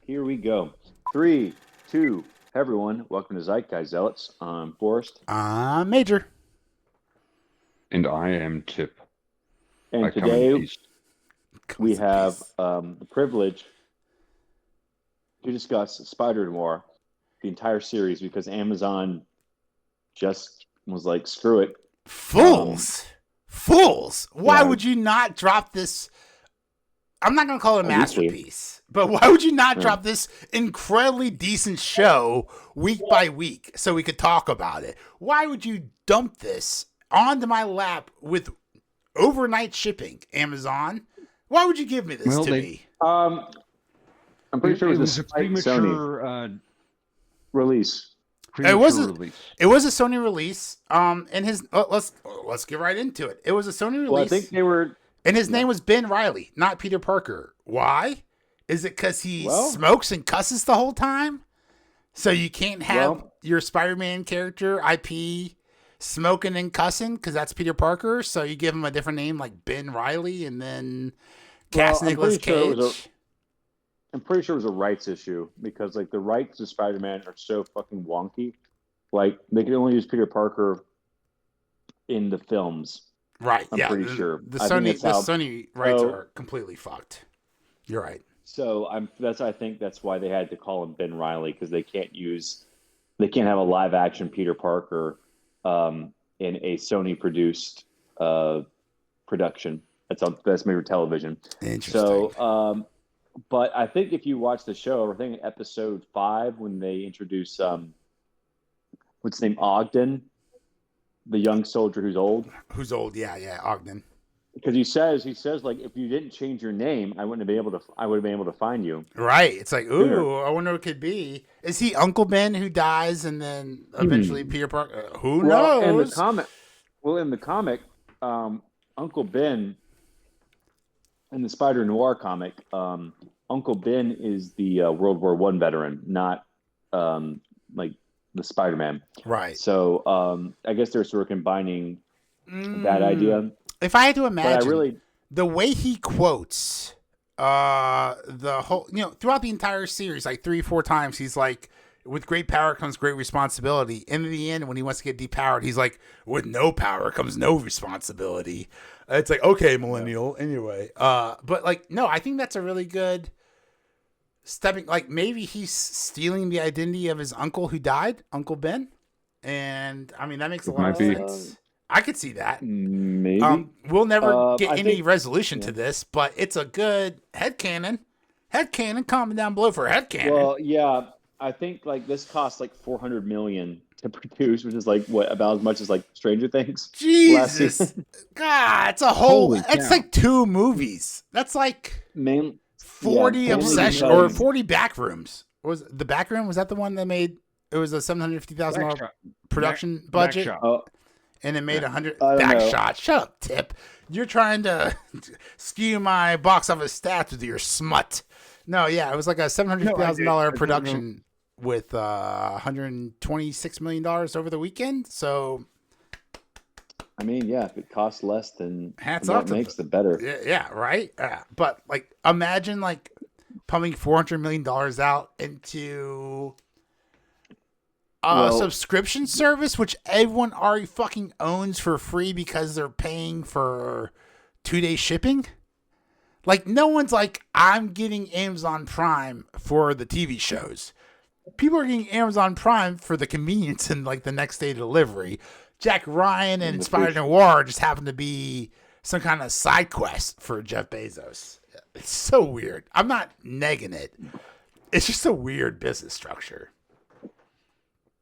Here we go. 3, 2. Hey everyone, welcome to Zeitgeist Zealots. I'm Forrest, Major. And I am Tip. and I come in today peace. we Comes in have peace. the privilege to discuss Spider Noir, the entire series, because Amazon just was like, "Screw it." Fools. Fools. Why Yeah. would you not drop this? I'm not going to call it a Weekly. masterpiece, but why would you not Yeah. drop this incredibly decent show week by week so we could talk about it? Why would you dump this onto my lap with overnight shipping, Amazon? Why would you give me this Well, to they- me? I'm pretty sure it was a Sony premature, release. It was a- release. It was a Sony release. And his let's get right into it. It was a Sony release. Well, I think they were. And his name was Ben Reilly, not Peter Parker. Why? Is it because he Well- smokes and cusses the whole time? So you can't have Well- your Spider-Man character, IP, smoking and cussing because that's Peter Parker. So you give him a different name like Ben Reilly and then cast Well, I'm Nicolas pretty sure it Cage. was I'm pretty sure it was a rights issue because like the rights to Spider-Man are so fucking wonky. Like they can only use Peter Parker in the films. Right. I'm yeah. pretty sure. The I think Sony rights So- are completely fucked. You're right. So I think that's why they had to call him Ben Reilly because they can't have a live action Peter Parker in a Sony produced production. That's made for television. Interesting. So but I think if you watch the show, I think episode 5 when they introduce what's his name, Ogden, the young soldier who's old. Who's old? Yeah, Ogden. Because he says like if you didn't change your name, I would have been able to find you. Right. It's like, ooh, Sooner. I wonder what it could be. Is he Uncle Ben who dies and then eventually Peter Parker? Who Well, knows? in the comic, Uncle Ben in the Spider Noir comic, Uncle Ben is the World War I veteran, not like the Spider-Man. Right. So I guess they're sort of combining that idea. If I had to But imagine I really, the way he quotes the whole, throughout the entire series, like 3-4 times, he's like, with great power comes great responsibility. And in the end, when he wants to get depowered, he's like, with no power comes no responsibility. It's like, okay, millennial. Anyway, but like, no, I think that's a really good stepping. Like, maybe he's stealing the identity of his uncle who died, Uncle Ben. And I mean, that makes a It lot of might be. sense. I could see that. maybe. We'll never get I any think- resolution to this, but it's a good headcanon. Headcanon, comment down below for headcanon. Well, yeah, I think like this costs like $400 million to produce, which is like what about as much as like Stranger Things. last Jesus. season. God, it's a whole, Holy it's cow. like 2 movies. That's like Main 40 yeah, obsession because- or 40 back rooms. Was the back room? Was that the one that made, it was a $750,000 Backshot. production Back budget? shot. Oh, And it made 100 I don't back know. shot. Shut up, Tip. You're trying to skew my box office stats with your smut. No, yeah, it was like a $750,000 I don't production with $126 million over the weekend. So I mean, yeah, if it costs less than Hats what off it to makes, the better. yeah, right. But like, imagine like pumping $400 million out into a Well- subscription service, which everyone already fucking owns for free because they're paying for 2-day shipping. Like, no one's like, I'm getting Amazon Prime for the TV shows. People are getting Amazon Prime for the convenience and like the next day delivery. Jack Ryan and the Spider fish. Noir just happen to be some kind of side quest for Jeff Bezos. It's so weird. I'm not negging it. It's just a weird business structure.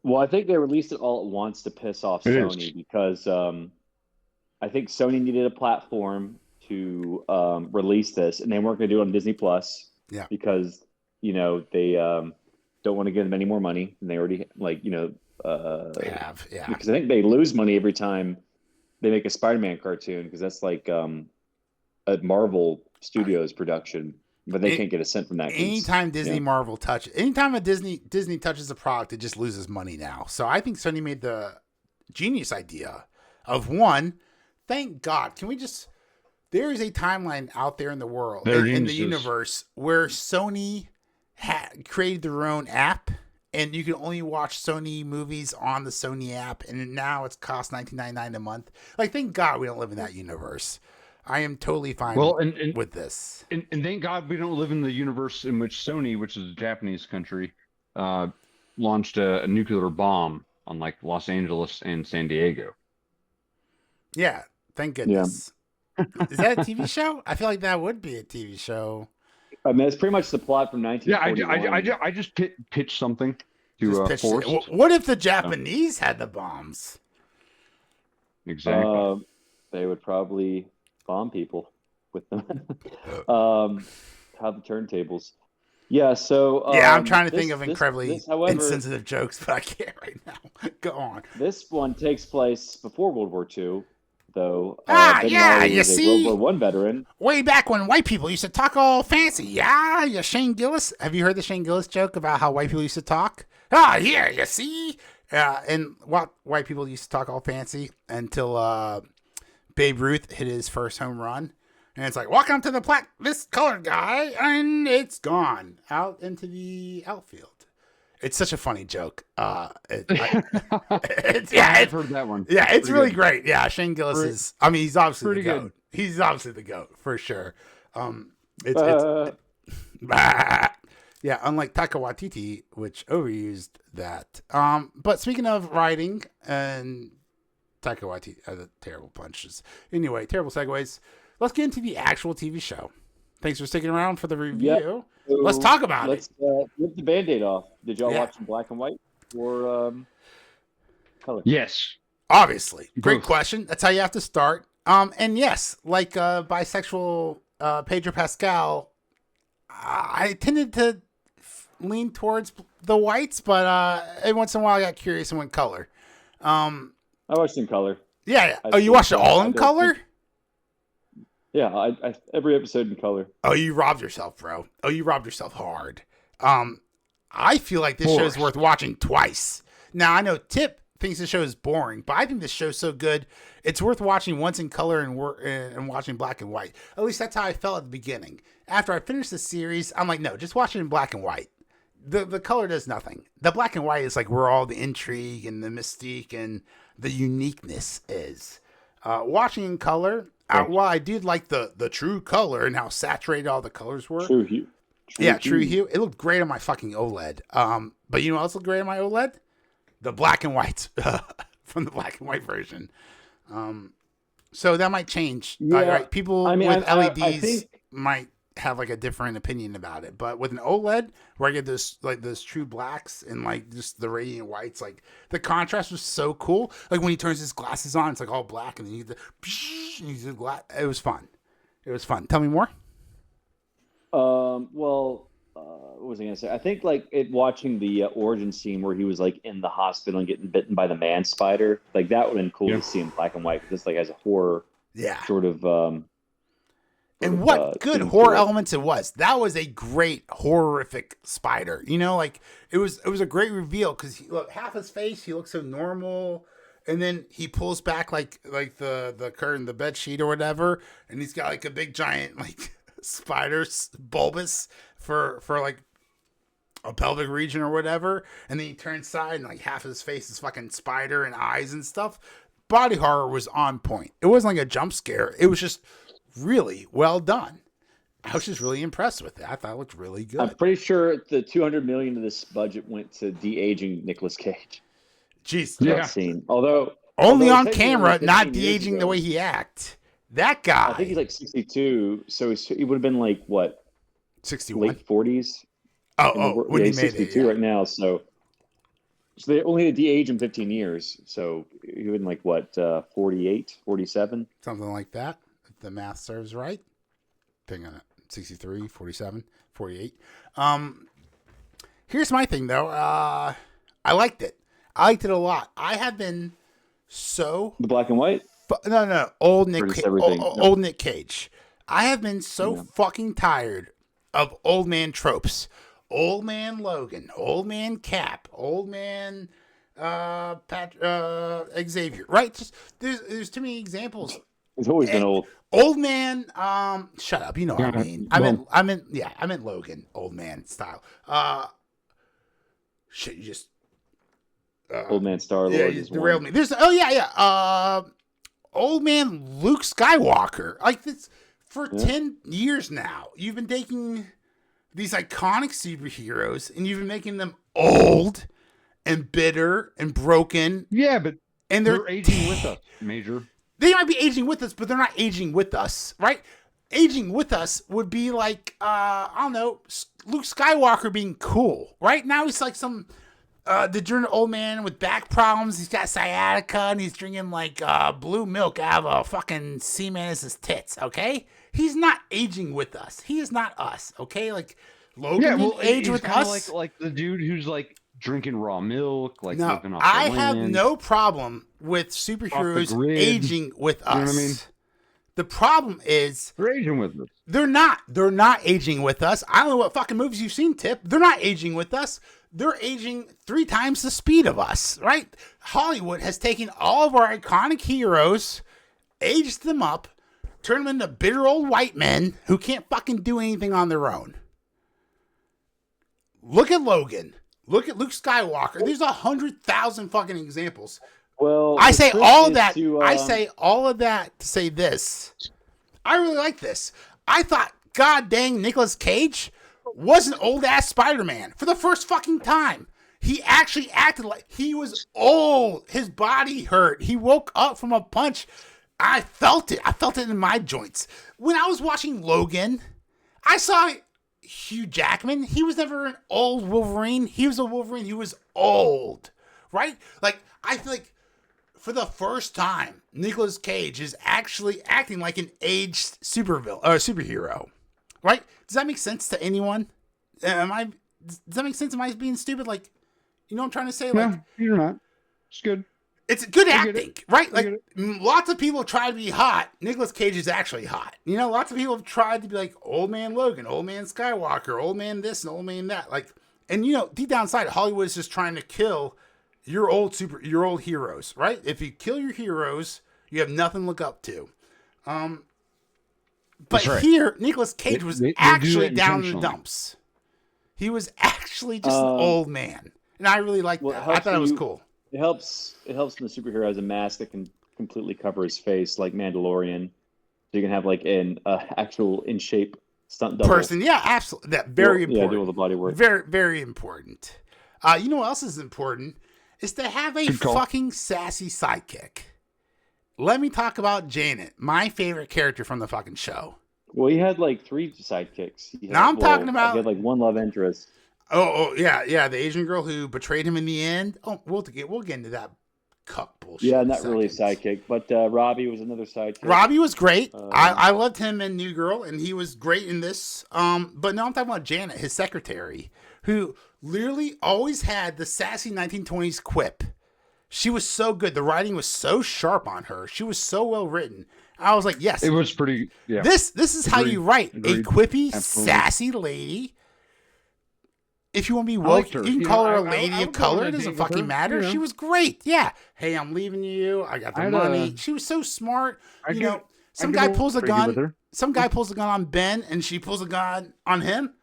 Well, I think they released it all at once to piss off It Sony is. because I think Sony needed a platform to release this, and they weren't going to do it on Disney Plus. Yeah. Because they don't want to give them any more money, and they already They have, yeah. because I think they lose money every time they make a Spider-Man cartoon because that's like a Marvel Studios production, but they can't get a cent from that. 'cause Anytime Disney yeah. Marvel anytime a Disney touches a product, it just loses money now. So I think Sony made the genius idea of one. Thank God. Can we just? There is a timeline out there in the world, There in the is. universe, where Sony created their own app, and you can only watch Sony movies on the Sony app, and now it's cost $19.99 a month. Like, thank God we don't live in that universe. I am totally fine Well, and with this. and thank God we don't live in the universe in which Sony, which is a Japanese country, launched a nuclear bomb on like Los Angeles and San Diego. Yeah, thank goodness. Is that a TV show? I feel like that would be a TV show. I mean, it's pretty much the plot from Yeah, 1941. I just pitched something Just to pitched it. Forrest. What if the Japanese had the bombs? Exactly. They would probably bomb people with them. Have the turntables. Yeah, so Yeah, I'm trying to this- think of this- incredibly this, however, insensitive jokes, but I can't right now. Go on. This one takes place before World War II, though. Ben Yeah, Riley you was a see? World War I veteran. Way back when white people used to talk all fancy. Yeah, Shane Gillis. Have you heard the Shane Gillis joke about how white people used to talk? Here, you see? And what white people used to talk all fancy until Babe Ruth hit his first home run. And it's like, welcome to this colored guy, and it's gone out into the outfield. It's such a funny joke. I've I've heard that one. Yeah, it's Pretty really good. great. Yeah, Shane Gillis Pretty- is. I mean, he's obviously the pretty goat. good. He's obviously the goat for sure. It's yeah. Unlike Taika Waititi, which overused that. But speaking of writing and Taika Waititi, the terrible punches. Anyway, terrible segues. Let's get into the actual TV show. Thanks for sticking around for the review. So Let's talk about let's rip the Band-Aid off. Did y'all Yeah. watch in black and white or color? Yes. Obviously. Great Both. question. That's how you have to start. And yes, like bisexual Pedro Pascal, I tended to lean towards the whites, but every once in a while I got curious and went color. I watched in color. Yeah. I Oh, you think, watched it all I in don't color? Yeah, I every episode in color. Oh, you robbed yourself, bro. Oh, you robbed yourself hard. I feel like this show is worth watching twice. Now, I know Tip thinks the show is boring, but I think this show's so good, it's worth watching once in color and watching black and white. At least that's how I felt at the beginning. After I finished the series, I'm like, no, just watch it in black and white. The color does nothing. The black and white is like where all the intrigue and the mystique and the uniqueness is. Watching in color, while I did like the true color and how saturated all the colors were. True hue. True hue. It looked great on my fucking OLED. But you know what else looked great on my OLED? The black and white from the black and white version. So that might change. Yeah, Right? People I mean, with I LEDs think- might have like a different opinion about it. But with an OLED, where I get those true blacks and like just the radiant whites, like the contrast was so cool. Like when he turns his glasses on, it's like all black, and then you get the and he's the glass. It was fun. It was fun. Tell me more. Well, what was I gonna say? I think like watching the origin scene where he was like in the hospital and getting bitten by the man spider, like that would have been cool Yeah. to see in black and white, because it's like as a horror Yeah. sort of. And sort what of, good theme horror to it. elements it was. That was a great horrific spider. You know, like it was a great reveal because look, half his face, he looks so normal, and then he pulls back like the curtain, the bed sheet or whatever, and he's got like a big giant like spider bulbous for like a pelvic region or whatever, and then he turns side and like half his face is fucking spider and eyes and stuff. Body horror was on point. It wasn't like a jump scare. It was just really well done. I was just really impressed with it. I thought it looked really good. I'm pretty sure the 200 million of this budget went to de-aging Nicolas Cage. Jeez, Yeah. That scene, although only although on technically camera, 15 not years de-aging the ago, way he act. That guy, I think he's like 62, so he would have been like what, 61. late 40s. When Yeah, he he's made 62 it, yeah. right now, so they only had to de-age him 15 years, so he would have been like what, 48, 47. Something like that, if the math serves right. Depending on it, 63, 47, 48. Here's my thing, though. I liked it. I liked it a lot. I have been so... The black and white. No. Old Nick, Or just everything? old Nick Cage. I have been so fucking tired of old man tropes. Old man Logan, old man Cap, old man Xavier. Right? Just there's too many examples He's always been old. Old man, shut up. You know what I mean. Well, I meant Logan, old man style. Shit, you just Old man Star Lord yeah, you is derailed one. me. There's old man Luke Skywalker. Like this for Yeah. 10 years now. You've been taking these iconic superheroes and you've been making them old and bitter and broken, yeah, but and they're aging with us, Major. they might be aging with us, but they're not aging with us, right? Aging with us would be like, I don't know, Luke Skywalker being cool, right? Now he's like some degenerate old man with back problems. He's got sciatica and he's drinking like blue milk out of a fucking sea man's tits, okay? He's not aging with us. He is not us, okay? Like, Logan Yeah, didn't well, age he's with kind of us. like the dude who's like drinking raw milk, like No, living off I the have land. no problem with superheroes grid. aging with us. You know what I mean? The problem is They're aging with us. they're not aging with us. I don't know what fucking movies you've seen, Tip. They're not aging with us. They're aging 3 times the speed of us, right? Hollywood has taken all of our iconic heroes, aged them up, turned them into bitter old white men who can't fucking do anything on their own. Look at Logan. Look at Luke Skywalker. There's 100,000 fucking examples. Well, I the say trick all of is that. to, I say all of that to say this. I really like this. I thought, god dang, Nicolas Cage was an old ass Spider-Man for the first fucking time. He actually acted like he was old. His body hurt. He woke up from a punch. I felt it. I felt it in my joints. When I was watching Logan, I saw Hugh Jackman. He was never an old Wolverine. He was a Wolverine. He was old, right? Like, I feel like for the first time, Nicolas Cage is actually acting like an aged superhero, right? Does that make sense to anyone? Does that make sense? Am I being stupid? Like, you know what I'm trying to say? Like, No, you're not. It's good. it's good I get acting, right? I Like, get lots of people try to be hot. Nicolas Cage is actually hot. You know, lots of people have tried to be like old man Logan, old man Skywalker, old man this and old man that. Like, and you know, deep down inside, Hollywood is just trying to kill your old heroes, right? If you kill your heroes, you have nothing to look up to. But That's right. here, Nicolas Cage was They do actually that down in the intentionally. dumps. He was actually just an old man, and I really liked well, that. it I helps thought it was you- cool. It helps when the superhero has a mask that can completely cover his face, like Mandalorian. So you can have like an actual in shape stunt double. Person, yeah, absolutely. That very Yeah, do all important. the body work. Very, very important. You know what else is important? Is to have a Good call. fucking sassy sidekick. Let me talk about Janet, my favorite character from the fucking show. Well, he had like 3 sidekicks. He Now I'm talking he about- had like 1 love interest. Oh, yeah, the Asian girl who betrayed him in the end. Oh, we'll get into that cuck bullshit. Yeah, in a not really a second. sidekick, but Robbie was another sidekick. Robbie was great. Um, I loved him in New Girl, and he was great in this. But now I'm talking about Janet, his secretary, who literally always had the sassy 1920s quip. She was so good. The writing was so sharp on her. She was so well written. I was like, yes, It was pretty. Yeah. this is how Agreed. you write a Agreed. quippy, Absolutely. sassy lady. If you want to be I woke, liked you her. can You call know, her a I lady of would go on color. a It date doesn't with fucking her, matter. you know. She was great. Yeah. Hey, I'm leaving you. I got the I'd, money. She was so smart. I'd You get- know, some I'd guy get pulls a freaky with gun. her. Some guy pulls a gun on Ben, and she pulls a gun on him.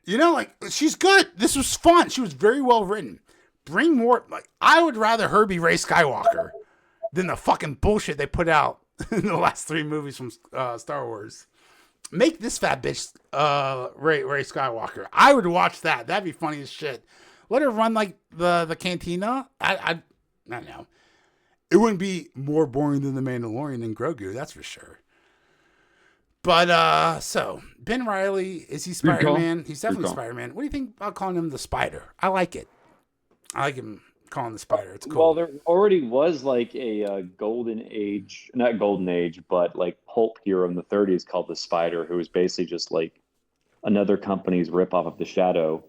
You know, like, she's good. This was fun. She was very well written. Bring more. Like, I would rather her be Rey Skywalker than the fucking bullshit they put out in the last 3 movies from Star Wars. Make this fat bitch Rey Skywalker. I would watch that. That'd be funny as shit. Let her run like the cantina. I don't know. It wouldn't be more boring than the Mandalorian and Grogu, that's for sure. But so Ben Reilly, is he Good call. Spider-Man? He's definitely Good call. Spider-Man. What do you think about calling him the Spider? I like it. I like him calling the Spider. It's cool. Well, there already was like a golden age, not golden age, but like pulp hero in the 30s called the Spider, who was basically just like another company's ripoff of the Shadow.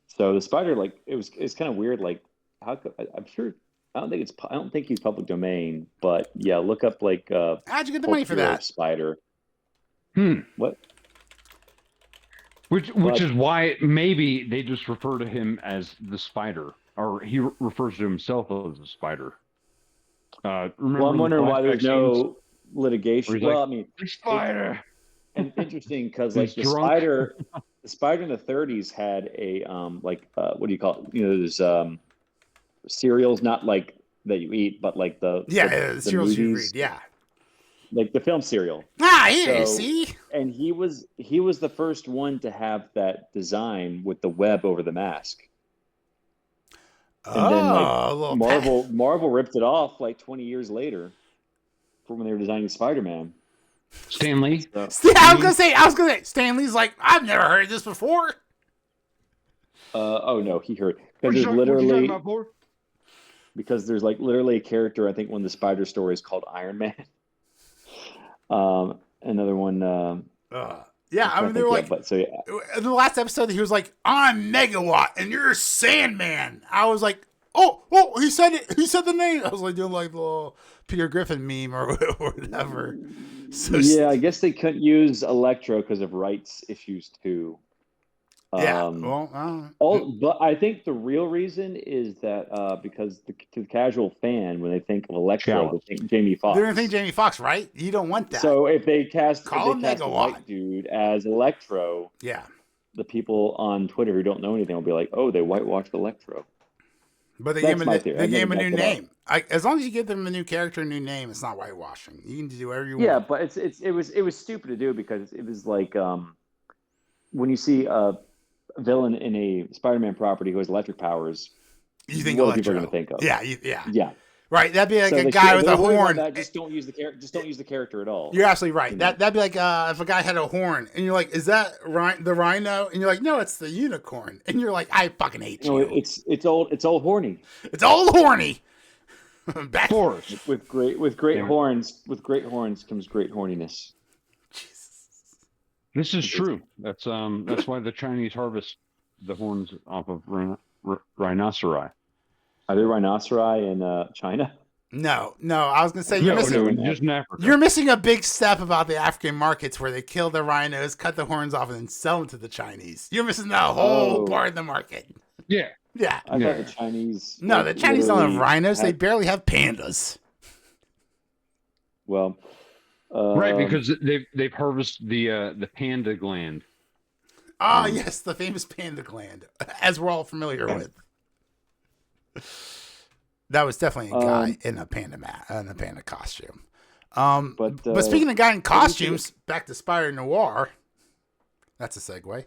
So the Spider, like, it's kind of weird. Like, I'm sure, I don't think he's public domain, but yeah, look up like How'd you get the money pulp for hero that? Spider. What? Which But- is why maybe they just refer to him as the Spider, or he refers to himself as the Spider. Remember Well, I'm in the wondering why flashback there's scenes? Where litigation. he's Well, like, I mean, the spider. and interesting because He's like drunk. the spider in the 30s had a what do you call it? You know, there's cereals, not like that you eat, but like Yeah, the serials you movies, read. Yeah. like the film cereal. Ah, yeah. You So, see. and he was the first one to have that design with the web over the mask. And then like Oh, a little pet. Marvel ripped it off like 20 years later from when they were designing Spider-Man. Stanley. So, I was gonna say, Stanley's like, I've never heard this before. oh no, he heard What because you, there's what you talking literally about, boy? because there's like literally a character I think one of the Spider stories called Iron Man. Another one Yeah, I'm I trying mean, to they were think, yeah, like, but so yeah, in the last episode, he was like, I'm Megawatt and you're Sandman. I was like, oh, he said it. He said the name. I was like doing like the little Peter Griffin meme or whatever. So yeah, I guess they couldn't use Electro because of rights issues too. yeah, Um, well, but I think the real reason is that because to the casual fan, when they think of Electro, Shallow. they think Jamie they're gonna think Foxx. Jamie Foxx, right? You don't want that. So if Call him they cast a Megawatt. white dude as Electro, Yeah, the people on Twitter who don't know anything will be like, "Oh, they whitewashed Electro." but they That's gave him my theory. they I've gave never him a new backed it up. name. As long as you give them a new character, a new name, it's not whitewashing. You can do whatever you Yeah, want. but it was stupid to do because it was like when you see a villain in a Spider-Man property who has electric powers, You think what are people going Electro? to think of? Yeah, yeah. Yeah. Right, that'd be like So a they guy should, with they're a worried about horn. that. Just don't use the character. Just don't use the character at all. You're absolutely right. You know? That'd be like if a guy had a horn, and you're like, "Is that the rhino?" And you're like, "No, it's the unicorn." And you're like, "I fucking hate No, you." it's old horny It's all horny. Back. Force. with great Damn it. horns. With great horns comes great horniness. This is true. That's why the Chinese harvest the horns off of rhinoceri. Are there rhinoceri in China? No. I was gonna say you're No, missing. just in Africa. You're missing a big step about the African markets where they kill the rhinos, cut the horns off, and then sell them to the Chinese. You're missing that whole Oh. part of the market. Yeah. Yeah. I Yeah. thought the Chinese. No, like, the Chinese don't have literally rhinos. They had- barely have pandas. well, Right, because they've harvested the panda gland. Ah, yes, the famous panda gland, as we're all familiar with. That was definitely a guy in a panda costume. But speaking of guy in costumes, back to Spider Noir. That's a segue.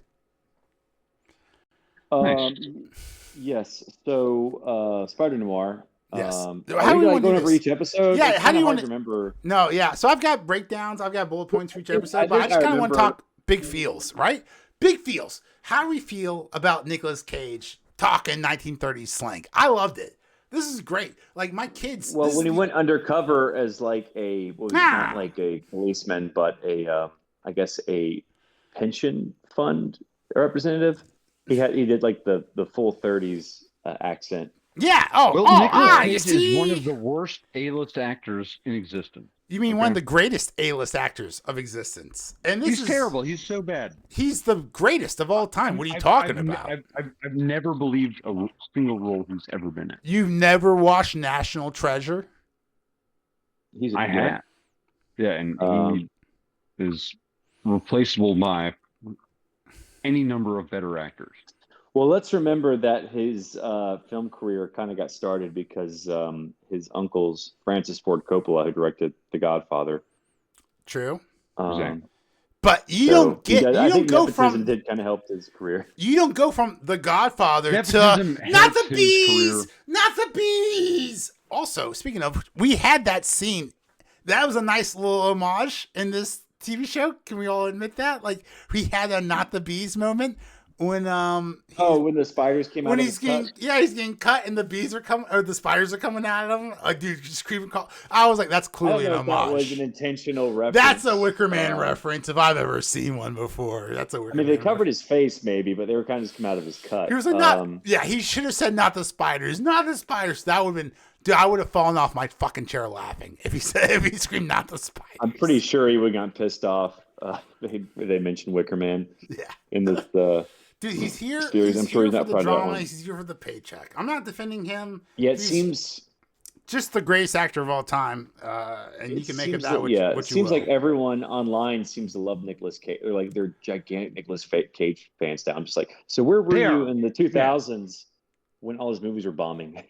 Yes. So Spider Noir. Yes. Are How do we we like wanna going do over this? each episode? Yeah, It's how do kinda you hard wanna- to remember? No, yeah. So I've got breakdowns. I've got bullet points for each episode, I but I think just I kind of want to remember- talk big feels, right? Big feels. How do we feel about Nicolas Cage talking 1930s slang? I loved it. This is great. Like my kids. Well, this when he is- went undercover as like not like a policeman, but I guess a pension fund representative. He did like the full 30s accent. Yeah. Well, Nicolas You Cage see? is one of the worst A-list actors in existence. You mean one of the greatest A-list actors of existence? And this He's is terrible. He's so bad. He's the greatest of all time. What are you I've- talking I've- about? I've never believed a single role he's ever been in. You've never watched National Treasure? I have. Yeah, and he is replaceable by any number of better actors. Well, let's remember that his film career kind of got started because his uncles, Francis Ford Coppola, who directed The Godfather. True. Exactly. But you So don't get. I You don't think go nepotism from. did kind of help his career. You don't go from The Godfather to Nepotism not helps the his bees, career. not the bees. Also, speaking of, we had that scene. That was a nice little homage in this TV show. Can we all admit that? Like we had a not the bees moment when When the spiders came out when of he's his getting cut. he's getting cut and the bees are coming or the spiders are coming out of him. Like dude, just screaming call. I was like, that's I don't clearly know an if that was homage. an intentional reference. That's a Wicker Man reference if I've ever seen one before. That's a Wicker I mean, they Man covered his face maybe, but they were kind of just come out of his cut. He was like, yeah, he should have said not the spiders, not the spiders. That would have been, dude, I would have fallen off my fucking chair laughing if he screamed not the spiders. I'm pretty sure he would have gotten pissed off. They mentioned Wicker Man Yeah. in this. Dude, he's here. Series. He's I'm sure here he's for not the proud of that drama. one. He's here for the paycheck. I'm not defending him. Yeah, it He's- seems just the greatest actor of all time, and you can make it that what it you seems will. like everyone online seems to love Nicolas Cage, or like they're gigantic Cage fans now. I'm just like, so where were They you are. in the 2000s when all his movies were bombing?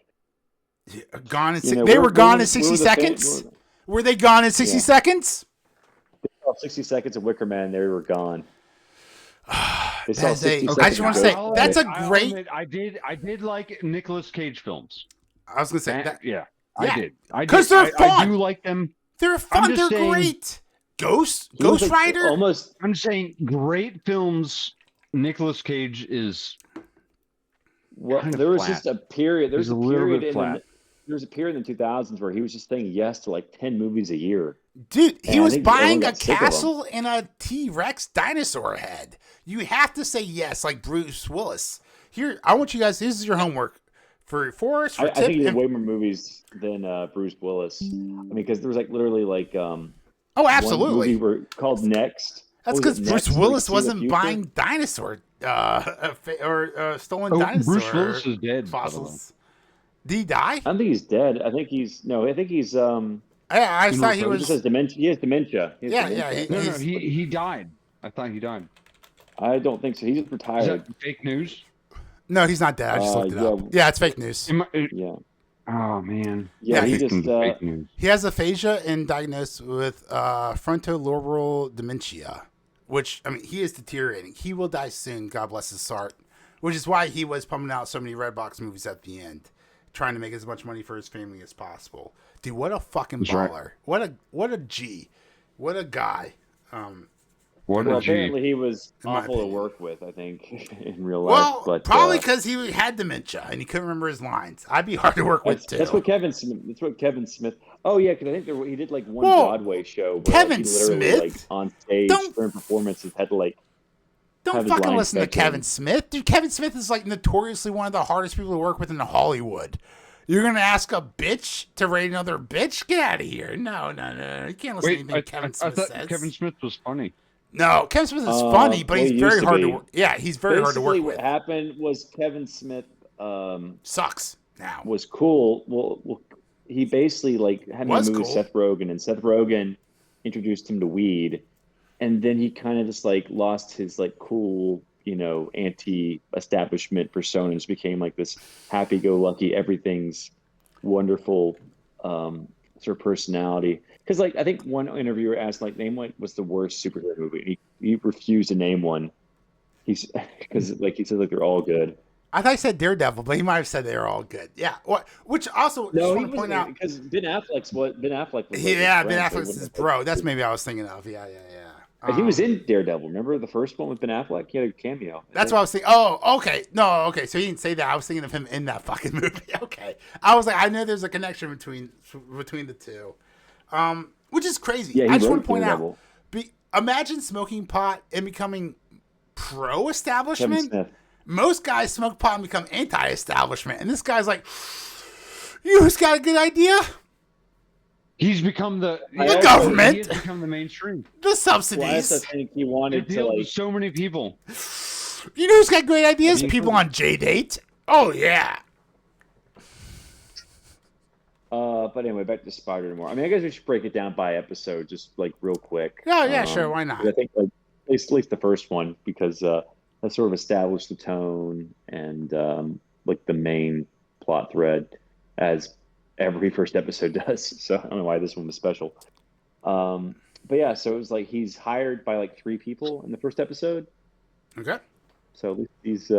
Gone in You know, they were gone in where 60 were the seconds. Were they gone in 60 Yeah. seconds? 60 seconds of Wicker Man, they were gone. They saw That's 60 a- I seconds just of want to Ghost. say that's a I'll great. admit, I did like Nicolas Cage films. I was gonna say that Yeah, yeah, I did. I because did. they're fun. I do like them. They're fun. I'm just They're saying- great. Ghost He was, like, Rider. almost. I'm saying great films. Nicolas Cage is Well, kind of there was flat. just a period. There was He's a a little period bit in flat. there was a period in the 2000s where he was just saying yes to like 10 movies a year. Dude, he And I was think buying everyone a got sick of him. castle and a T-Rex dinosaur head. You have to say yes, like Bruce Willis. Here, I want you guys. This is your homework for Forrest. For I Tip, think he did and- way more movies than Bruce Willis. I mean, because there was like literally like oh, one absolutely. movie called Next. That's What was because it, Bruce Next, or Willis See the wasn't Future? buying dinosaur stolen Oh, dinosaur Bruce Willis is dead. by the way. fossils. Did he die? I don't think he's dead. I think he's no. I think he's I thought he he was. just has dementia. He has dementia. He has Yeah, dementia. yeah, No, He's- he died. I thought he died. I don't think so. He's Is retired. that fake news? No, he's not dead. I just looked it up. Yeah, it's fake news. Yeah. Oh man. Yeah, he Victims just of fake news. He has aphasia and diagnosed with frontotemporal dementia, which, I mean, he is deteriorating. He will die soon, God bless his heart, which is why he was pumping out so many Redbox movies at the end, trying to make as much money for his family as possible. Dude, what a fucking That's right. baller. What a G. What a guy. What Well, a G. apparently he was In my awful to opinion. work with. I think in real life. Well, but probably because he had dementia and he couldn't remember his lines. I'd be hard to work with, too. that's what Kevin Smith. That's what Kevin Smith. Oh yeah, because I think he did like one Whoa, Broadway show where Kevin like, he literally Smith? like on stage Don't- during performances had to like. Don't have his fucking lines listen to back in. Kevin Smith. Dude, Kevin Smith is like notoriously one of the hardest people to work with in Hollywood. You're going to ask a bitch to rate another bitch? Get out of here. No. You can't listen to Wait, anything Kevin I Smith thought says. Kevin Smith was funny. No, Kevin Smith is funny, but well, he's he very used to hard to be. work. Yeah, he's very hard to work Basically, with. what happened was Kevin Smith Sucks now. was cool. Well, he basically like had a Was movie with cool. Seth Rogen, and Seth Rogen introduced him to weed, and then he kind of just like lost his like cool, anti-establishment persona, and just became like this happy-go-lucky, everything's wonderful sort of personality. Because like I think one interviewer asked like name what was the worst superhero movie, and he refused to name one. He's because like he said like they're all good. I thought he said Daredevil, but he might have said they were all good. Yeah. Which also, No, just he want to point out. because Ben Affleck's what Ben Affleck was. Like, Yeah, his Ben friend, so he Affleck's wouldn't his have bro. picked That's it. maybe I was thinking of. Yeah. And he was in Daredevil. Remember the first one with Ben Affleck? He had a cameo. That's what I was thinking. Oh, okay. No, okay. So he didn't say that. I was thinking of him in that fucking movie. Okay. I was like, I know there's a connection between the two, which is crazy. Yeah, he I just wrote want to point Daredevil. out. Imagine smoking pot and becoming Kevin pro-establishment. Smith. Most guys smoke pot and become anti-establishment, and this guy's like, "You who's got a good idea? He's become the government. He has become the mainstream. The Well, I subsidies. also think he It wanted to appeals to like. so many people. You know who's got great ideas? I mean, People on J-Date. Oh yeah." But anyway, back to Spider-Man. I mean, I guess we should break it down by episode, just like real quick. Oh yeah, sure. Why not? I think like at least the first one because that sort of established the tone and like the main plot thread, as every first episode does. So I don't know why this one was special. But yeah, so it was like he's hired by like 3 people in the first episode. Okay. So at least he's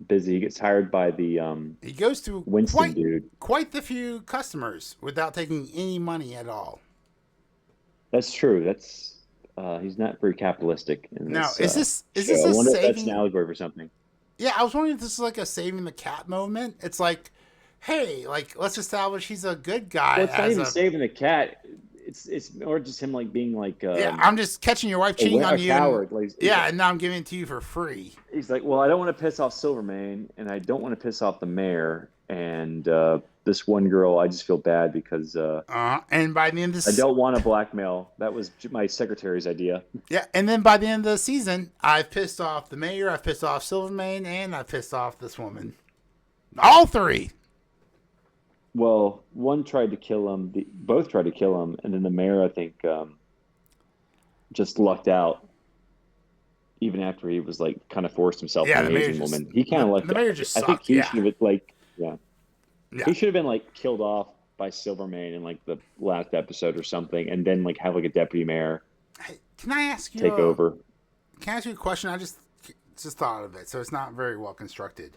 busy. He gets hired by the He goes to Winston dude. quite the few customers without taking any money at all. That's true. That's he's not very capitalistic. In Now, this, is this show. a I wonder if that's saving? an allegory for something. Yeah, I was wondering if this is like a saving the cat moment. It's like, hey, like let's establish he's a good guy. Well, it's not as even a- saving the cat. It's or just him like being like yeah, I'm just catching your wife cheating on you. and- coward. Like, yeah, and now I'm giving it to you for free. he's like, well, I don't want to piss off Silvermane, and I don't want to piss off the mayor, and this one girl, I just feel bad because And by the end of I the don't want to blackmail. That was my secretary's idea. yeah, and then by the end of the season, I've pissed off the mayor, I've pissed off Silvermane, and I've pissed off this woman. All 3. Well, one tried to kill him. Both tried to kill him, and then the mayor, I think, just lucked out. Even after he was like kind of forced himself Yeah, on the the mayor Asian just woman, he kind of lucked the out. mayor just I think sucked. he Yeah, should have like, yeah, yeah. he should have been like killed off by Silvermane in like the last episode or something, and then like have like a deputy mayor Hey, can I ask you? take over. Can I ask you a question? I just thought of it, so it's not very well constructed.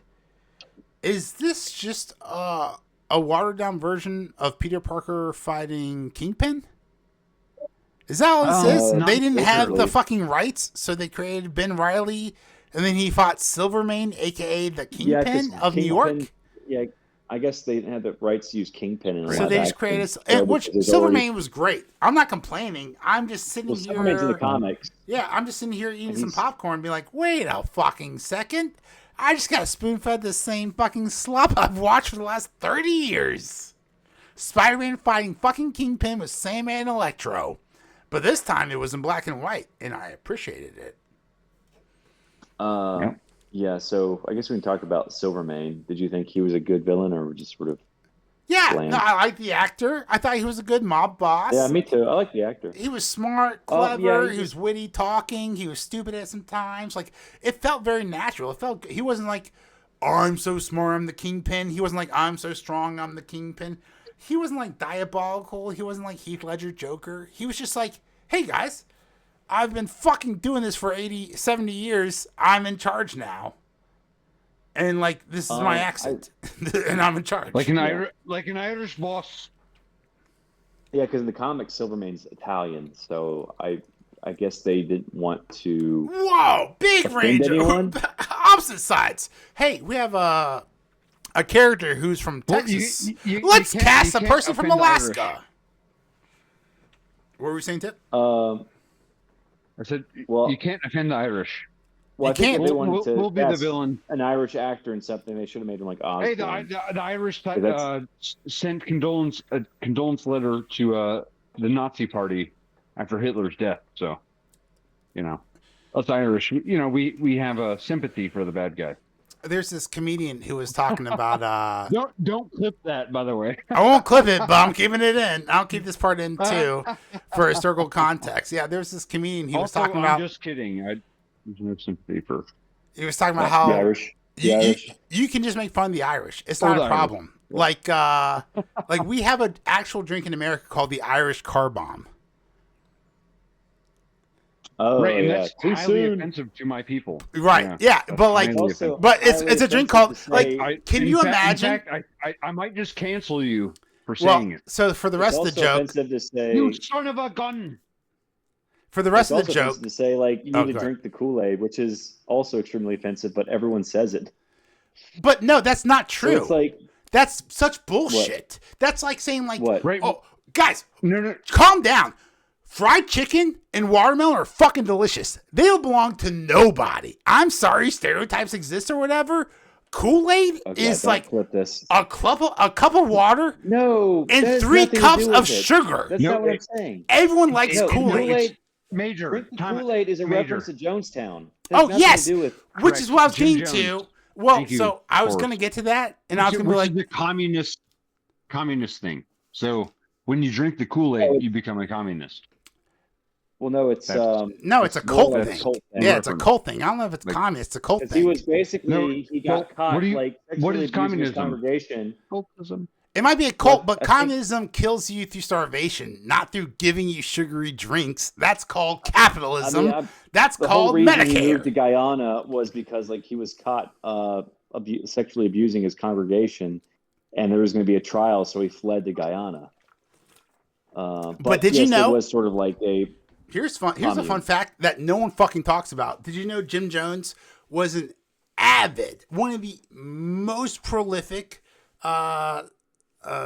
Is this just a watered down version of Peter Parker fighting Kingpin? Is that all this is? Not They didn't have the literally. fucking rights, so they created Ben Riley, and then he fought Silvermane, aka the Yeah, Kingpin 'cause of New Kingpin, York. yeah, I guess they didn't have the rights to use Kingpin in a So live they just action created, show which because there's Silvermane already was great. I'm not complaining. I'm just sitting Silvermane's in the here. comics. Yeah, I'm just sitting here eating And some he's popcorn and be like, wait a fucking second. I just got spoon fed the same fucking slop I've watched for the last 30 years. Spider-Man fighting fucking Kingpin with Sandman and Electro. But this time it was in black and white, and I appreciated it. Yeah. Yeah, so I guess we can talk about Silvermane. Did you think he was a good villain or just sort of Yeah, bland? no, I like the actor. I thought he was a good mob boss. Yeah, me too. I like the actor. He was smart, Oh, clever. yeah, he was witty talking. He was stupid at some times. Like it felt very natural. It felt he wasn't like I'm so smart, I'm the kingpin. He wasn't like I'm so strong, I'm the kingpin. He wasn't like diabolical. He wasn't like Heath Ledger Joker. He was just like, hey guys, I've been fucking doing this for 80, 70 years. I'm in charge now. And like this is my accent, and I'm in charge. Like an Yeah. Irish boss. Yeah, because in the comics, Silvermane's Italian, so I guess they didn't want to Whoa, big offend range. anyone. Opposite sides. Hey, we have a character who's from Well, Texas. you Let's can't- cast you a can't person from offend the Alaska. Irish. What were we saying, Tip? Um, I said, Well- you can't offend the Irish. well, I You think can't- if they wanted We'll- to we'll be the cast villain. an Irish actor in something, they should have made him like Hey, Osborn. the Irish that's- sent a condolence letter to the Nazi Party after Hitler's death. So, us Irish, we have a sympathy for the bad guy. There's this comedian who was talking about. Don't clip that, by the way. I won't clip it, but I'm keeping it in. I'll keep this part in too for historical context. Yeah, there's this comedian. He was Also, talking about. I'm just kidding. There's no sympathy for. He was talking about the how Irish. The you, Irish. you can just make fun of the Irish. It's Or not the a problem. Like we have an actual drink in America called the Irish Car Bomb. Oh, Right, and yeah. that's Too highly soon. offensive to my people. Right. Yeah, but like, highly Also, but it's highly a drink offensive called to like. say- Can you imagine? In fact, I might just cancel you for Well, saying it. so for the It's rest of the also joke, offensive to say. You son of a gun! for the rest It's of the also joke, offensive to say like you Oh, need to go ahead. drink the Kool-Aid, which is also extremely offensive, but everyone says it. but no, that's not So true. it's like That's such bullshit. That's like saying like, What? Right. oh, guys, No. calm down. Fried chicken and watermelon are fucking delicious. They don't belong to nobody. I'm sorry, stereotypes exist or whatever. Kool-Aid okay, is don't like flip this. a cup of water No, that and has 3 nothing to cups do of with it. sugar. That's No, not what I'm it- saying. Everyone likes No, Kool-Aid, Kool-Aid- Major. Drink the Time- Kool-Aid is a Major. reference to Jonestown. It has Oh, nothing yes. to do with which Correct. is what I was Jim getting to. Jones. Well, Thank you, so I was Forrest. going to get to that, and I was going to be Which like, is the communist thing. So when you drink the Kool-Aid, Oh. you become a communist. Well, no, it's That's- no, it's a more cult like thing. a cult thing. Yeah, it's a reference. cult thing. I don't know if it's Like- communist. It's a cult Because thing. he was basically No, he got well, caught what do you- like what sexually is abusing his communism? congregation. Cultism. It might be a cult, Well, but I think- communism kills you through starvation, not through giving you sugary drinks. That's called capitalism. That's The whole called reason he moved to Medicare. Guyana was because like he was caught sexually abusing his congregation, and there was going to be a trial, so he fled to Guyana. But did you yes, know- it was sort of like a Here's a fun Communism. fact that no one fucking talks about. Did you know Jim Jones was one of the most prolific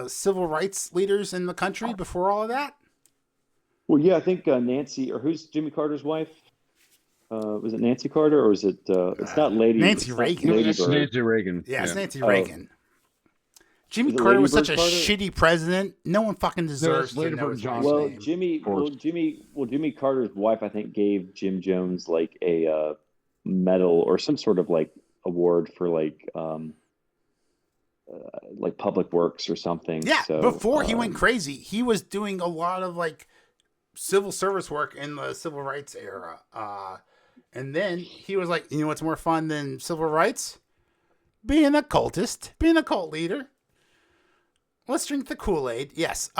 civil rights leaders in the country before all of that? well, yeah, I think Nancy or who's Jimmy Carter's wife? Was it Nancy Carter or is it? It's not Lady. Nancy it's not Reagan. No, Lady that's Bird. Nancy Reagan. Yeah, it's Nancy Oh. Reagan. Jimmy Is it Carter Lady was such Bird a Carter? shitty president. No one fucking deserves it's to Lady know Bird his Johnson. last Well, name. Jimmy Carter's wife, I think, gave Jim Jones like a medal or some sort of like award for like like Public Works or something. Yeah, So before he went crazy, he was doing a lot of like civil service work in the civil rights era. And then he was like, you know what's more fun than civil rights? Being a cultist, being a cult leader. Let's drink the Kool-Aid. Yes.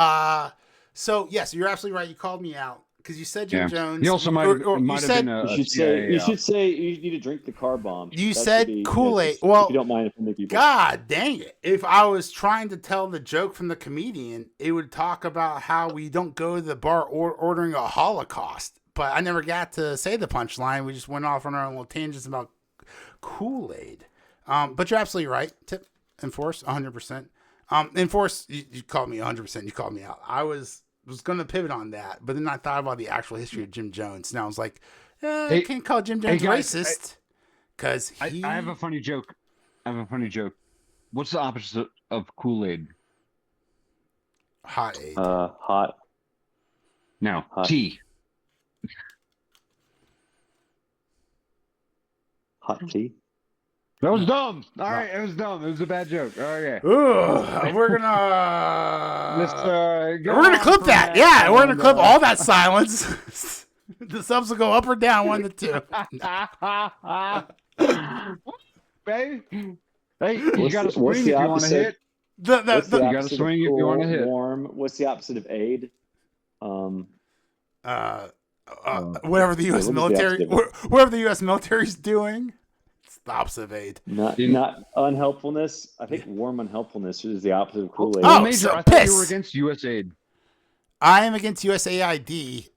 So yes, you're absolutely right. You called me out because you said Jim Jones. He also might have been a you should say you need to drink the car bomb. You said Kool-Aid. If Well, you don't mind offending people. God dang it. If I was trying to tell the joke from the comedian, it would talk about how we don't go to the bar ordering a Holocaust. But I never got to say the punchline. We just went off on our own little tangents about Kool-Aid. But you're absolutely right. Tip, enforce, 100%. Enforce, you called me 100%. You called me out. I was going to pivot on that, but then I thought about the actual history of Jim Jones. Now I was like, I can't call Jim Jones racist because I have a funny joke. What's the opposite of Kool-Aid? Hot aid. Hot. No, Hot. tea. Hot tea. That was dumb. All right, it was dumb. It was a bad joke. Oh yeah. Ooh, we're gonna clip that. Yeah, we're gonna clip all that silence. The subs will go up or down, 1 to 2. Baby, hey, you got to swing if you want to hit. You got to swing if you want to hit. Warm. What's the opposite of aid? Whatever the U.S. military, whatever the U.S. military is doing. The opposite of aid. Not unhelpfulness. I think warm unhelpfulness is the opposite of Kool-Aid. Oh, Major, so I thought you were against USAID. I am against USAID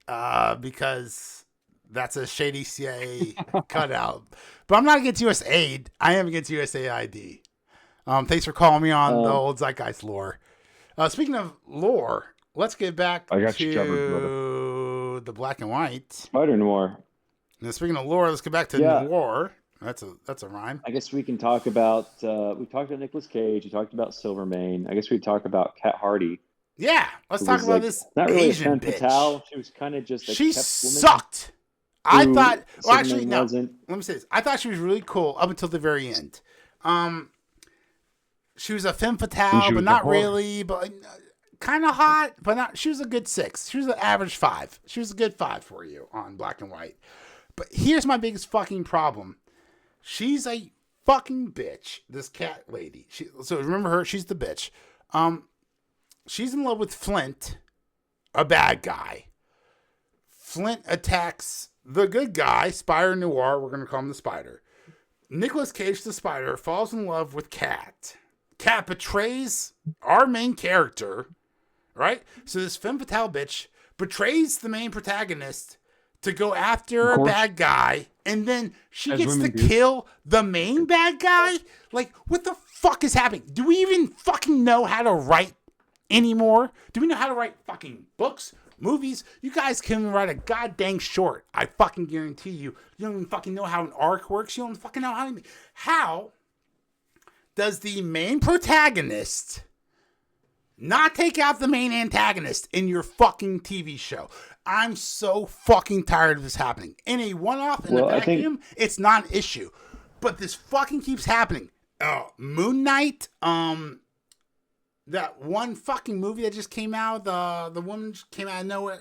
because that's a shady CIA cutout. But I'm not against USAID. I am against USAID. Thanks for calling me on the old Zeitgeist lore. Speaking of lore, let's get back to the black and white. Spider Noir. Now, speaking of lore, let's get back to Noir. That's a rhyme. I guess we can talk about we talked about Nicolas Cage. We talked about Silvermane. I guess we talk about Kat Hardy. Yeah, let's talk about this not really Asian a femme bitch. fatale. She was kind of just she sucked. I thought. Well, actually, no. Wasn't. Let me say this. I thought she was really cool up until the very end. She was a femme fatale, but not really. But kind of hot, but not. She was a good 6. She was an average 5. She was a good 5 for you on black and white. But here's my biggest fucking problem. She's a fucking bitch. This cat lady. So remember her. She's the bitch. She's in love with Flint, a bad guy. Flint attacks the good guy, Spider Noir. We're gonna call him the Spider. Nicolas Cage, the Spider, falls in love with Kat. Kat betrays our main character, right? So this femme fatale bitch betrays the main protagonist to go after a bad guy, and then she gets to kill the main bad guy? Like, what the fuck is happening? Do we even fucking know how to write anymore? Do we know how to write fucking books, movies? You guys can write a goddamn short. I fucking guarantee you. You don't even fucking know how an arc works. You don't fucking know how does the main protagonist not take out the main antagonist in your fucking TV show? I'm so fucking tired of this happening. In a one-off, in a vacuum, it's not an issue. But this fucking keeps happening. Moon Knight, that one fucking movie that just came out, the woman just came out of nowhere.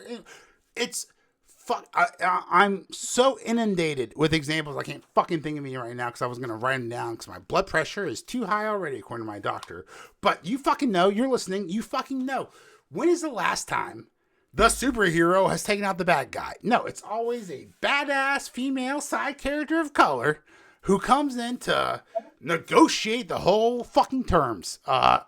It's I'm so inundated with examples. I can't fucking think of any right now because I was going to write them down because my blood pressure is too high already, according to my doctor. But you fucking know, you're listening, you fucking know. When is the last time the superhero has taken out the bad guy? No, it's always a badass female side character of color who comes in to negotiate the whole fucking terms. I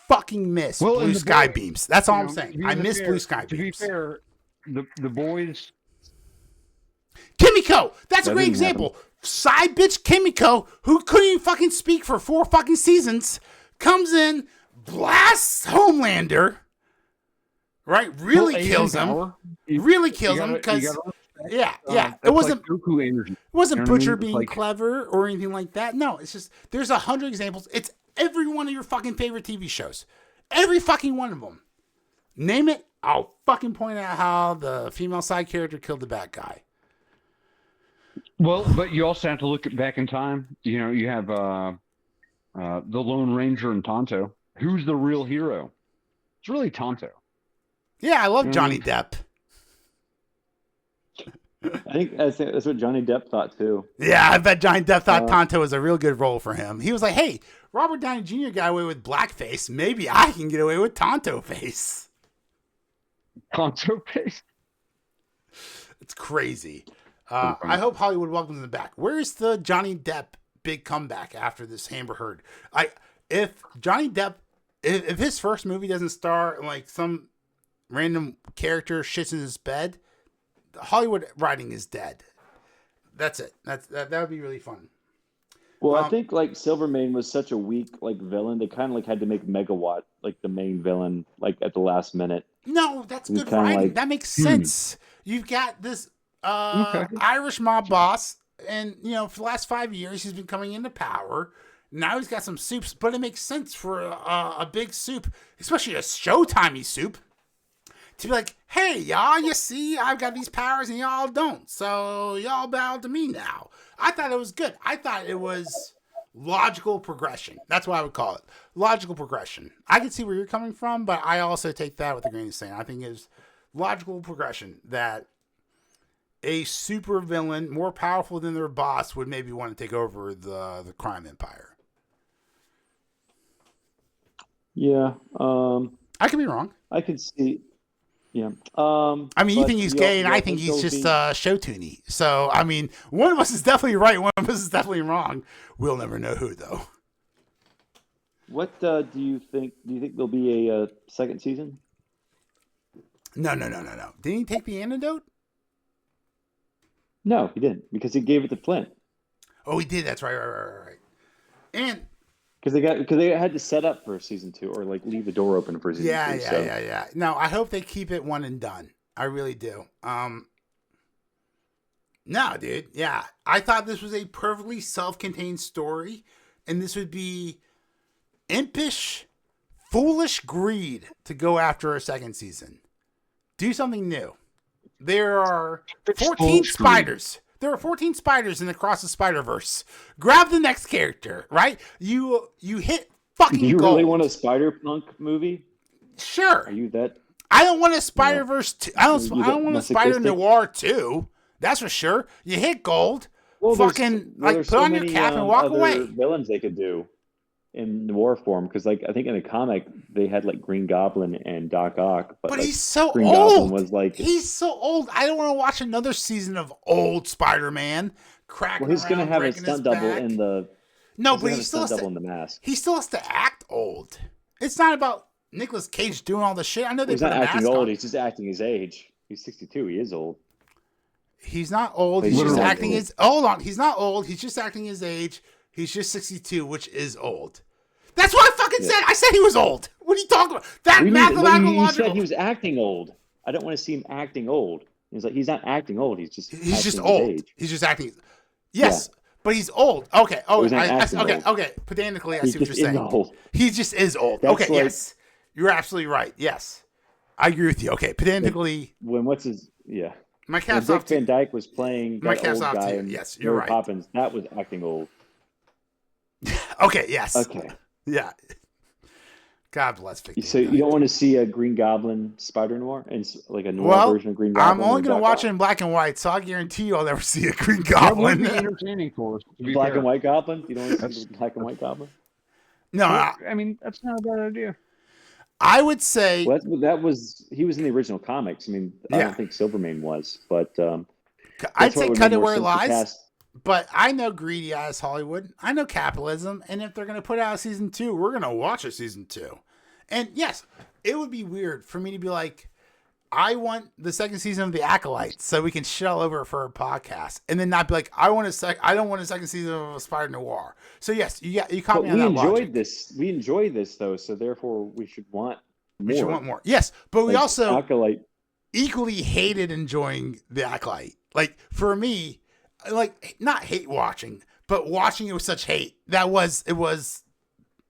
fucking miss blue sky beams. That's all I'm saying. I miss blue sky beams. To be fair, the boys. Kimiko! That's a great example. Side bitch Kimiko, who couldn't even fucking speak for 4 fucking seasons, comes in, blasts Homelander, right? Really kills him. Really kills him because. Yeah. It wasn't like Goku energy. It wasn't Butcher being clever or anything like that. No, it's just there's 100 examples. It's every one of your fucking favorite TV shows. Every fucking one of them. Name it, I'll fucking point out how the female side character killed the bad guy. Well, but you also have to look back in time. You know, you have the Lone Ranger and Tonto. Who's the real hero? It's really Tonto. Yeah, I love You know what I Johnny mean? Depp. I think that's what Johnny Depp thought too. Yeah, I bet Johnny Depp thought Uh, Tonto was a real good role for him. He was like, hey, Robert Downey Jr. got away with blackface. Maybe I can get away with Tonto face. Tonto face. It's crazy. Pretty funny. I hope Hollywood welcomes him back. Where's the Johnny Depp big comeback after this Amber Heard? If Johnny Depp, if his first movie doesn't star like some random character shits in his bed, Hollywood writing is dead. That's it. That would be really fun. well, I think like Silvermane was such a weak like villain. They kind of like had to make Megawatt like the main villain like at the last minute. No, that's It was good kinda writing. like, That makes sense. You've got this Okay. Irish mob boss, and for the last 5 years he's been coming into power. Now he's got some soups, but it makes sense for a big soup, especially a Showtimey soup, to be like, hey, y'all, you see, I've got these powers and y'all don't, so y'all bow to me now. I thought it was good. I thought it was logical progression. That's what I would call it. Logical progression. I can see where you're coming from, but I also take that with a grain of sand. I think it's logical progression that a super villain more powerful than their boss would maybe want to take over the crime empire. Yeah, I could be wrong. I could see. Yeah. I mean, you But think he's you gay, and you I think he's there'll just be- show toony. So, I mean, one of us is definitely right, one of us is definitely wrong. We'll never know who, though. What do you think? Do you think there'll be a second season? No. Didn't he take the antidote? No, he didn't because he gave it to Flint Oh, he did. That's right. And because they had to set up for season 2 or like leave the door open for season 2. So. yeah. No, I hope they keep it one and done. I really do. No, dude. Yeah, I thought this was a perfectly self-contained story, and this would be impish, foolish greed to go after a second season. Do something new. There are 14 Foolish greed. spiders. There are 14 spiders in Across the Spider-Verse. Grab the next character, right? You hit fucking Do you gold. really want a Spider-Punk movie? Sure. Are you that? I don't want a Spider-Verse. I don't You want a masochistic? Spider Noir 2. That's for sure. You hit gold. Well, fucking there's put on your cap and walk other away. villains they could do in noir form because, like, I think in the comic they had like Green Goblin and Doc Ock, But like, he's so Green old. Goblin was like, He's so old. I don't want to watch another season of old Spider-Man cracking well, he's gonna around, have a breaking his stunt double back. in the. No, he's but gonna he have a still stunt has double to. in the mask. He still has to act old. It's not about Nicolas Cage doing all the shit. I know they He's put not a mask acting old. on. He's just acting his age. He's 62. He is old. He's not old. But He's just literally acting old. his. Hold on. He's not old. He's just acting his age. He's just 62, which is old. That's what I fucking said. I said he was old. What are you talking about? That You mathematical said logical. he was acting old. I don't want to see him acting old. He's like he's not acting old. He's just He's just acting his old. age. He's just acting. Yes, but he's old. Okay. Oh, He's not acting okay. old. Okay. Pedantically, I He see what just you're is saying. old. He just is old. That's Okay. like- Yes, you're absolutely right. Yes, I agree with you. Okay. Pedantically, When what's his yeah. my When cat's Dick off to Van Dyke was playing My that cat's old off guy to you. in Yes, you're Mary right. Poppins, that was acting old. Okay. Yes. Okay. Yeah. God bless Vic. So you don't want to see a Green Goblin Spider Noir and like a noir Well, version of Green Goblin? I'm only with going to Doc watch Ock? it in black and white, so I guarantee you I'll never see a Green That would Goblin. be entertaining for us. To be Black fair. and white Goblin? You don't want to see the black and white Goblin? No, I mean, that's not a bad idea. I would say Well, that was he was in the original comics. I mean, I Yeah. don't think Silvermane was, but I'd that's why say would cut make it more where it sense to lies. cast- But I know greedy ass Hollywood. I know capitalism. And if they're going to put out a season 2, we're going to watch a season 2. And yes, it would be weird for me to be like, I want the second season of The Acolyte so we can shit all over it for a podcast. And then not be like, I don't want a second season of Spider Noir. So yes, you caught But me on we that enjoyed logic. this. We enjoyed this though, so therefore we should want more. We should want more. Yes, but we Like, also Acolyte. equally hated enjoying The Acolyte. Like for me, like not hate watching, but watching it with such hate. It was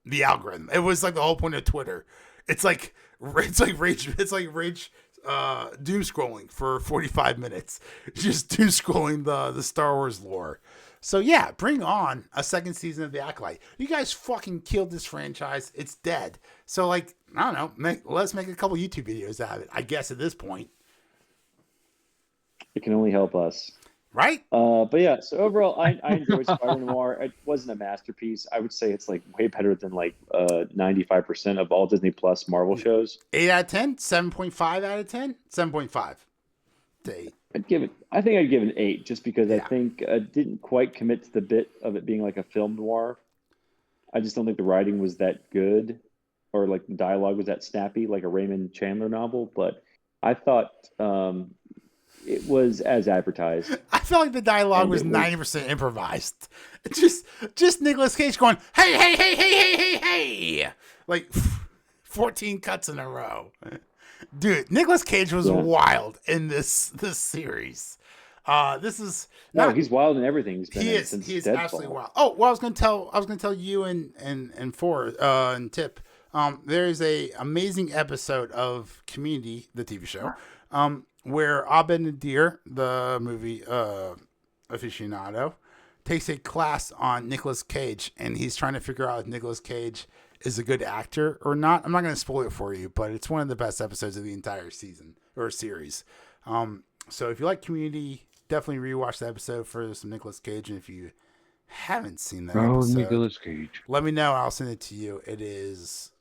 the algorithm. It was like the whole point of Twitter. It's like rage doom scrolling for 45 minutes. Just doom scrolling the Star Wars lore. So yeah, bring on a second season of The Acolyte. You guys fucking killed this franchise. It's dead. So like, I don't know. Let's make a couple YouTube videos out of it. I guess at this point, It can only help us. right? But yeah, so overall, I enjoyed Spider Noir. It wasn't a masterpiece. I would say it's like way better than like 95% of all Disney Plus Marvel shows. 8 out of 10, 7.5 out of 10, 7.5 to 8. I think I'd give it an 8 just because I Yeah. think didn't quite commit to the bit of it being like a film noir. I just don't think the writing was that good or like the dialogue was that snappy like a Raymond Chandler novel. But I thought it was as advertised. I felt like the dialogue And was it was- 90% improvised. Just Nicolas Cage going, hey, hey, hey, hey, hey, hey, hey. Like 14 cuts in a row. Dude, Nicolas Cage was wild in this series. This is No, not, he's wild in everything. He's been he in is since he is Deadfall. absolutely wild. Oh, well, I was gonna tell you and Ford and Tip. There is a amazing episode of Community, the TV show, where Abed Nadir, the movie aficionado, takes a class on Nicolas Cage, and he's trying to figure out if Nicolas Cage is a good actor or not. I'm not going to spoil it for you, but it's one of the best episodes of the entire season or series. So if you like Community, definitely rewatch the episode for some Nicolas Cage, and if you haven't seen that Oh, episode, Nicolas Cage. let me know. I'll send it to you. It is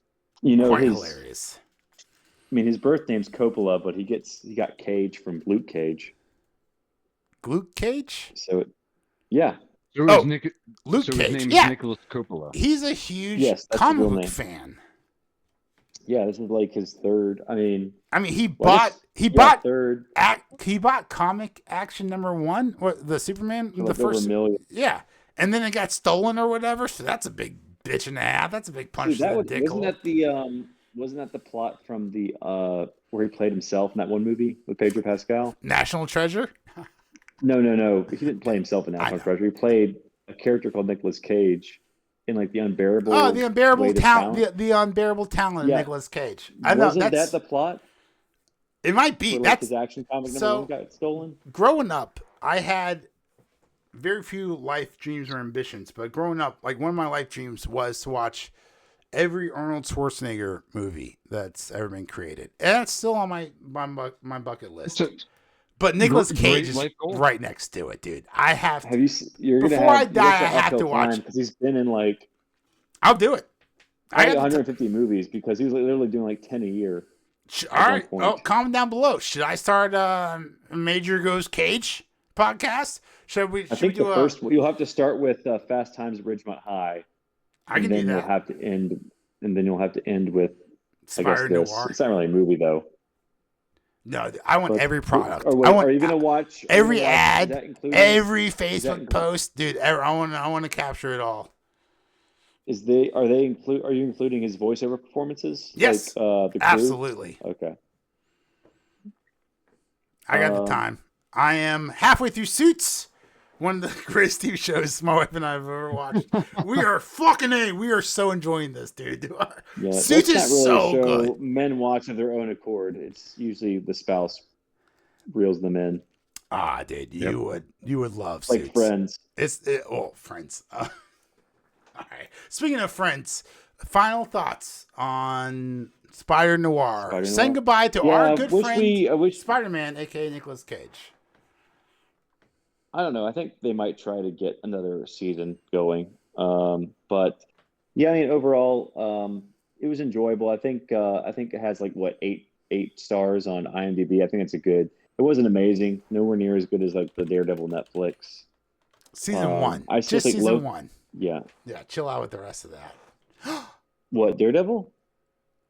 You know, quite his hilarious. I mean, his birth name's Coppola, but he got Cage from Luke Cage. Luke Cage? So, yeah, So Oh, his, Nic- Luke so Cage. his name Yeah. is Nicholas Coppola. He's a huge Yes, that's his comic real book name. fan. yeah. This is like his third. I mean, He well, bought this- third. he bought Comic Action #1, or the Superman, For the like over first, a million. yeah, and then it got stolen or whatever. So that's a big bitch and a half. That's a big punch Dude, that to was, the dick wasn't hole. that the wasn't that the plot from the where he played himself in that one movie with Pedro Pascal? National Treasure. No. He didn't play himself in I National know. Treasure. He played a character called Nicolas Cage in like the unbearable. Oh, the unbearable Weight of talent, the unbearable talent Yeah. of Nicolas Cage. I know Wasn't that's that the plot? it. Might be Where, like, that's his action comic number so- one got stolen. growing up. I had very few life dreams or ambitions, but growing up, like one of my life dreams was to watch every Arnold Schwarzenegger movie that's ever been created, and that's still on my bucket list. So, But Nicolas great Cage is life goal. right next to it, dude. I have to. Have you? You're gonna Before I have, die, I have to watch it. because he's been in like I'll do it. I got 150 movies because he's literally doing like 10 a year. all right. one Oh, point. comment down below. Should I start a Major Goes Cage podcast? Should we? I Should we think do the first you'll have to start with Fast Times at Ridgemont High, I can and do then you'll that. have to end, and then you'll have to end with I guess Spider this. Noir. It's not really a movie though. No, I want But- every product. Or wait, I want are you gonna watch every is ad, that including- every that Facebook include- post, dude. I want to capture it all. Are you including his voiceover performances? Yes, like, the crew? Absolutely. Okay. I got the time. I am halfway through Suits, one of the greatest TV shows my wife and I have ever watched. We are we are so enjoying this, dude. Yeah, Suits that's is not really so a show good. men watch of their own accord. It's usually the spouse reels them in, Ah, dude, you would love like Suits. Friends. Friends. All right. Speaking of Friends, final thoughts on Spider Noir. Spider Saying Noir. goodbye to our good friend I wish Spider-Man, aka Nicolas Cage. I don't know. I think they might try to get another season going. But yeah, I mean, overall, it was enjoyable. I think it has like what eight stars on IMDb. I think it's a good. It wasn't amazing. Nowhere near as good as like the Daredevil Netflix. Season 1. I still Just think season 1. Yeah. Yeah, chill out with the rest of that. What, Daredevil?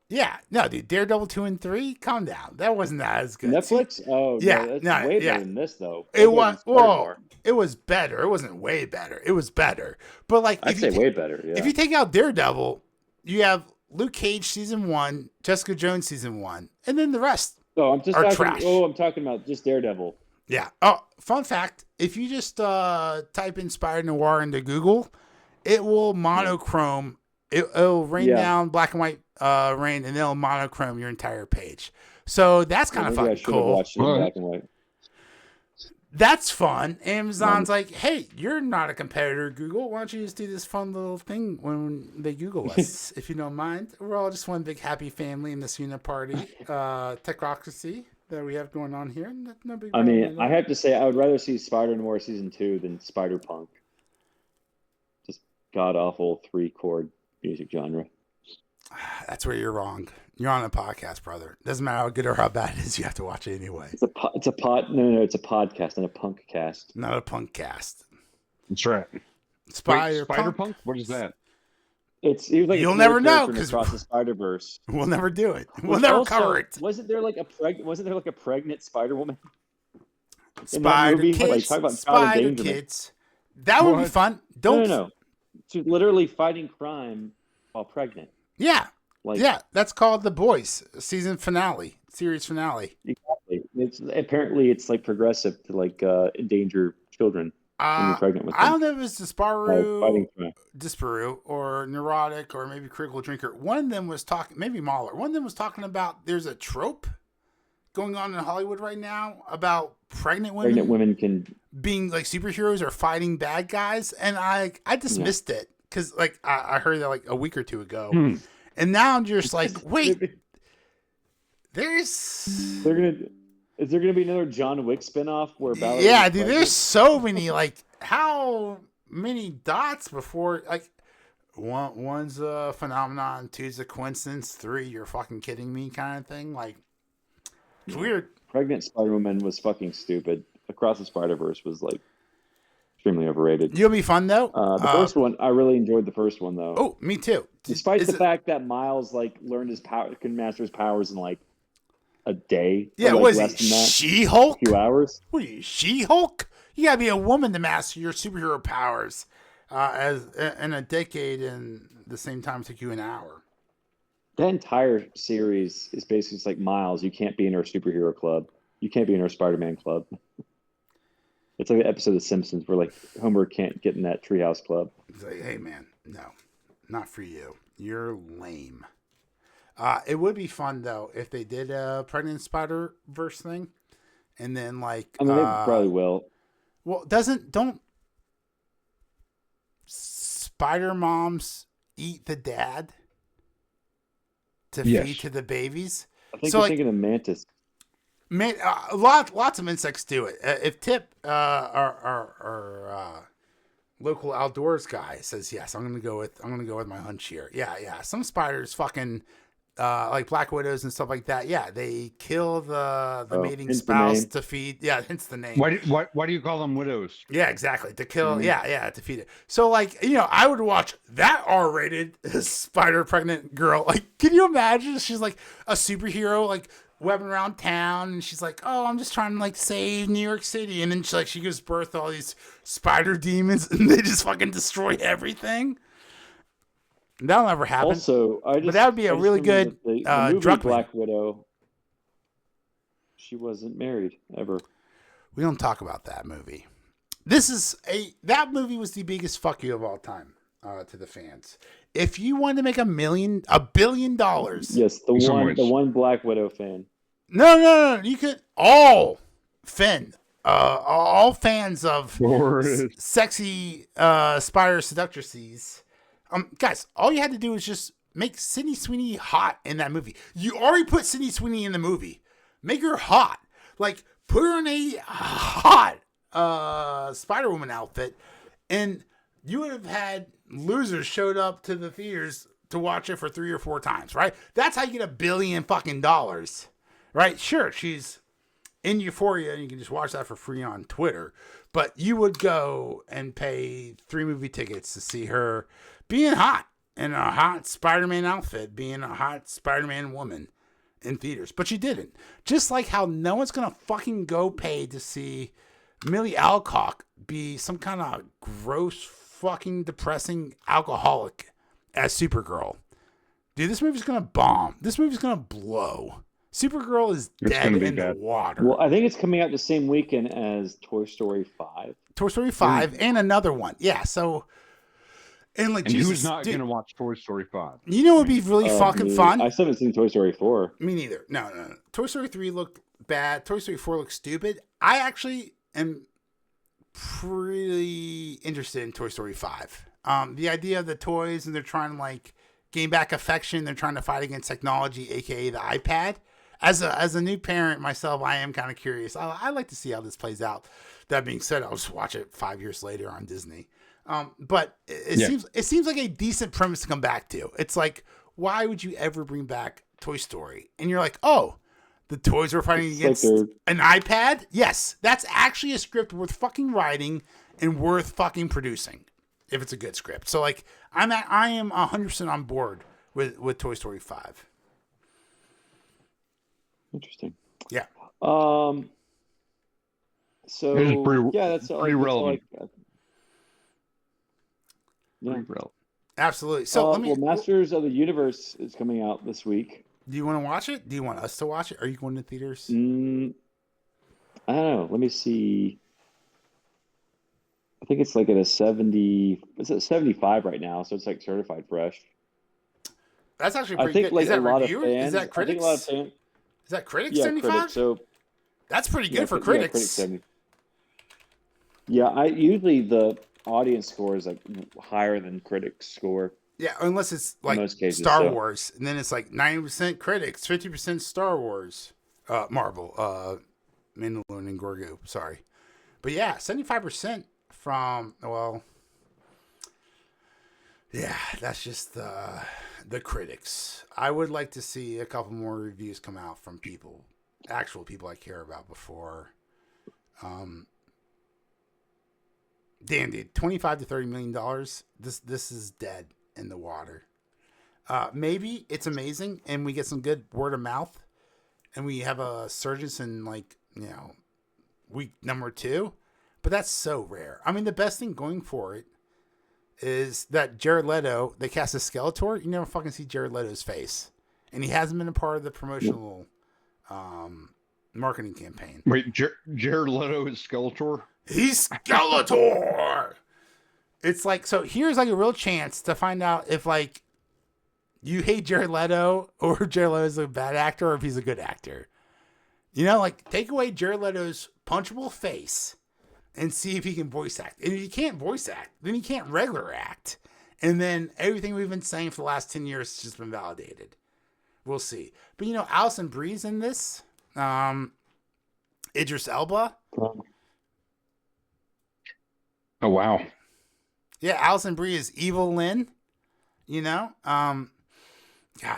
Yeah, no, dude, Daredevil 2 and 3, calm down. That wasn't as good. Netflix? Oh, Yeah, no, that's no, way yeah. better than this, though. It That's was better than well, Spider-Man. it was better. It wasn't way better. It was better. But like, I'd say way better. Yeah. if you take out Daredevil, you have Luke Cage season 1, Jessica Jones season 1, and then the rest. I'm just are talking. trash. Oh, I'm talking about just Daredevil. Yeah. Oh, fun fact: if you just type in Spider Noir into Google, it will monochrome. It'll rain down black and white rain, and it'll monochrome your entire page. So that's kind of Maybe I fucking should have cool. watched it in black and white. That's fun. Amazon's like, hey, you're not a competitor to Google. Why don't you just do this fun little thing when they Google us, if you don't mind? We're all just one big happy family in this uniparty technocracy that we have going on here. No big I problem mean, at I all. have to say, I would rather see Spider-Noir season 2 than Spider-Punk. Just god awful 3-chord music genre. That's where you're wrong. You're on a podcast, brother. Doesn't matter how good or how bad it is, you have to watch it anyway. It's a podcast, not a punk cast. Not a punk cast. That's right. Spider Punk? What is that? He was like You'll never know because Across the Spider-Verse. We'll never do it. We'll never Also, cover it. Wasn't there like a pregnant Spider-Woman? Spider movie? Kids. Like, talk about child Spider endangerment. Kids. That would be What? fun. Don't. No. She's literally fighting crime while pregnant. Yeah. Like, Yeah. That's called The Boys season finale, series finale. exactly. It's like progressive to like endanger children when you're pregnant with them. I don't know if it's Fighting crime. Disparu or Neurotic or maybe Critical Drinker. One of them was talking, maybe Mahler. One of them was talking about there's a trope going on in Hollywood right now about pregnant women can. being like superheroes or fighting bad guys, and I dismissed it because like I heard that like a week or two ago, and now I'm just like, wait, Is there gonna be another John Wick spinoff where Ballerina's yeah, dude, pregnant? there's so many like how many dots before like one's a phenomenon, two's a coincidence, three you're fucking kidding me kind of thing. Like it's weird. Pregnant Spider-Woman was fucking stupid. Across the Spider-Verse was like extremely overrated. You'll be fun though. The first one, I really enjoyed the first one though. Oh, me too. Despite the fact that Miles like learned his power, can master his powers in like a day. Yeah, or, like, was less it than that, She-Hulk? a few hours. What are you, She-Hulk? You gotta be a woman to master your superhero powers. As in a decade, and the same time it took you an hour. That entire series is basically just like Miles. You can't be in our superhero club. You can't be in our Spider-Man club. It's like an episode of The Simpsons where like Homer can't get in that treehouse club. It's like, hey man, no, not for you. You're lame. It would be fun though if they did a pregnant Spider-Verse thing, and then like I mean, they probably will. Well, don't Spider Moms eat the dad to feed to the babies? I think so, you're like, thinking of Mantis. Man, lots of insects do it. If Tip, our local outdoors guy, says yes, I'm gonna go with my hunch here. Yeah. Some spiders fucking like black widows and stuff like that. Yeah, they kill the mating spouse to feed. Yeah, hence the name. Why do you call them widows? Yeah, exactly. To kill. Yeah, to feed it. So like I would watch that R-rated spider pregnant girl. Like, can you imagine? She's like a superhero, like webbing around town, and she's like, "Oh, I'm just trying to like save New York City," and then she gives birth to all these spider demons, and they just fucking destroy everything. That'll never happen. Also, but that would be a really good the movie drug Black Widow. She wasn't married ever. We don't talk about that movie. That movie was the biggest fuck you of all time to the fans. If you wanted to make $1 billion. Yes, the one Black Widow fan. No. You could all fans of sexy spider seductrices. Guys, all you had to do was just make Sydney Sweeney hot in that movie. You already put Sydney Sweeney in the movie. Make her hot. Like, put her in a hot Spider-Woman outfit, and you would have had losers showed up to the theaters to watch it for 3 or 4 times, right? That's how you get $1 billion fucking dollars, right? Sure, she's in Euphoria, and you can just watch that for free on Twitter, but you would go and pay 3 movie tickets to see her being hot in a hot Spider-Man outfit, being a hot Spider-Man woman in theaters. But you didn't. Just like how no one's going to fucking go pay to see Millie Alcock be some kind of gross, fucking depressing alcoholic as Supergirl. Dude, this movie's going to bomb. This movie's going to blow. Supergirl is dead in the water. Well, I think it's coming out the same weekend as Toy Story 5. Toy Story 5 and another one. Yeah, so... And like, and Jesus, who's not going to watch Toy Story 5? You know what would be really fucking fun? I still haven't seen Toy Story 4. Me neither. No. Toy Story 3 looked bad. Toy Story 4 looked stupid. I actually am pretty interested in Toy Story 5. The idea of the toys and they're trying to like gain back affection. They're trying to fight against technology, aka the iPad. As a new parent myself, I am kind of curious. I like to see how this plays out. That being said, I'll just watch it 5 years later on Disney. But it seems like a decent premise to come back to. It's like, why would you ever bring back Toy Story? And you're like, oh, the toys were fighting against an iPad? Yes, that's actually a script worth fucking writing and worth fucking producing if it's a good script. So like, I am 100% on board with Toy Story 5. Interesting. Yeah. So that's pretty relevant. Pretty relevant. Absolutely. So Masters of the Universe is coming out this week. Do you want to watch it? Do you want us to watch it? Are you going to theaters? I don't know. Let me see. I think it's like at a 70. It's at 75 right now, so it's like certified fresh. That's actually pretty good. Like is that a lot of reviewer? fans, Is that critics? I think a lot of fans. Is that critics? Yeah, 75? critics. So that's pretty good for critics. Critics 70. Yeah, I usually the audience score is like higher than critics score. Yeah, unless it's like most cases, Star Wars, and then it's like 90% critics, 50% Star Wars, Marvel, Mandalorian and Grogu. Sorry, but yeah, 75% from yeah, that's just the critics. I would like to see a couple more reviews come out from actual people I care about before. Damn, dude, $25 to $30 million. This is dead in the water. Maybe it's amazing and we get some good word of mouth and we have a surge in week number 2, but that's so rare. I mean, the best thing going for it is that Jared Leto, they cast a Skeletor. You never fucking see Jared Leto's face, and he hasn't been a part of the promotional marketing campaign. Wait, Jared Leto is Skeletor? He's Skeletor. It's like, so here's like a real chance to find out if like you hate Jared Leto or Jared Leto is a bad actor or if he's a good actor. You know, like take away Jared Leto's punchable face and see if he can voice act. And if he can't voice act, then he can't regular act. And then everything we've been saying for the last 10 years has just been validated. We'll see. But Alison Brie's in this. Idris Elba. Oh, wow. Yeah, Alison Brie is Evil Lynn. God,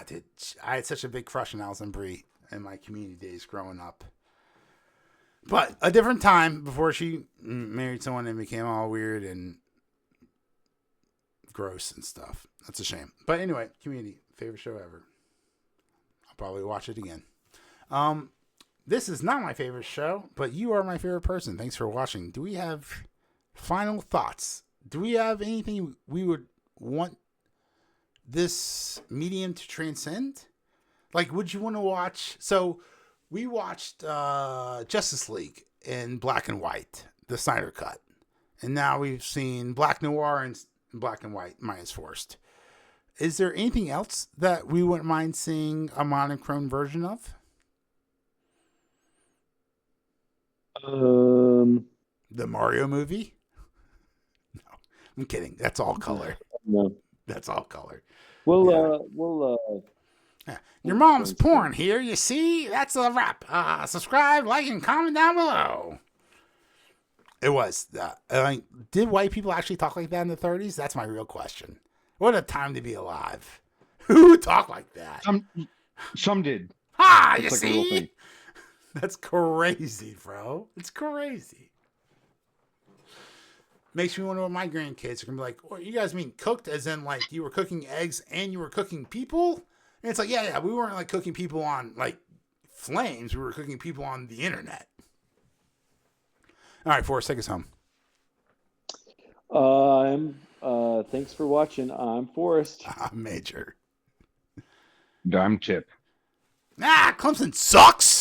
dude, I had such a big crush on Alison Brie in my community days growing up. But a different time before she married someone and became all weird and gross and stuff. That's a shame. But anyway, Community, favorite show ever. I'll probably watch it again. This is not my favorite show, but you are my favorite person. Thanks for watching. Do we have final thoughts? Do we have anything we would want this medium to transcend? Like, would you want to watch? So we watched Justice League in black and white, the Snyder Cut. And now we've seen Black Noir and black and white minus forced. Is there anything else that we wouldn't mind seeing a monochrome version of? The Mario movie? No, I'm kidding. That's all color. No, that's all color. Your mom's porn here. You see, that's a wrap. Subscribe, like, and comment down below. It was. Did white people actually talk like that in the 30s? That's my real question. What a time to be alive. Who would talk like that? Some did. You see? That's crazy, bro. It's crazy. Makes me wonder what my grandkids are going to be like. Oh, you guys mean cooked as in like you were cooking eggs and you were cooking people? And it's like, yeah, we weren't like cooking people on like flames. We were cooking people on the internet. All right, Forrest, take us home. Thanks for watching. I'm Forrest. I'm Major. I'm Chip. Clemson sucks.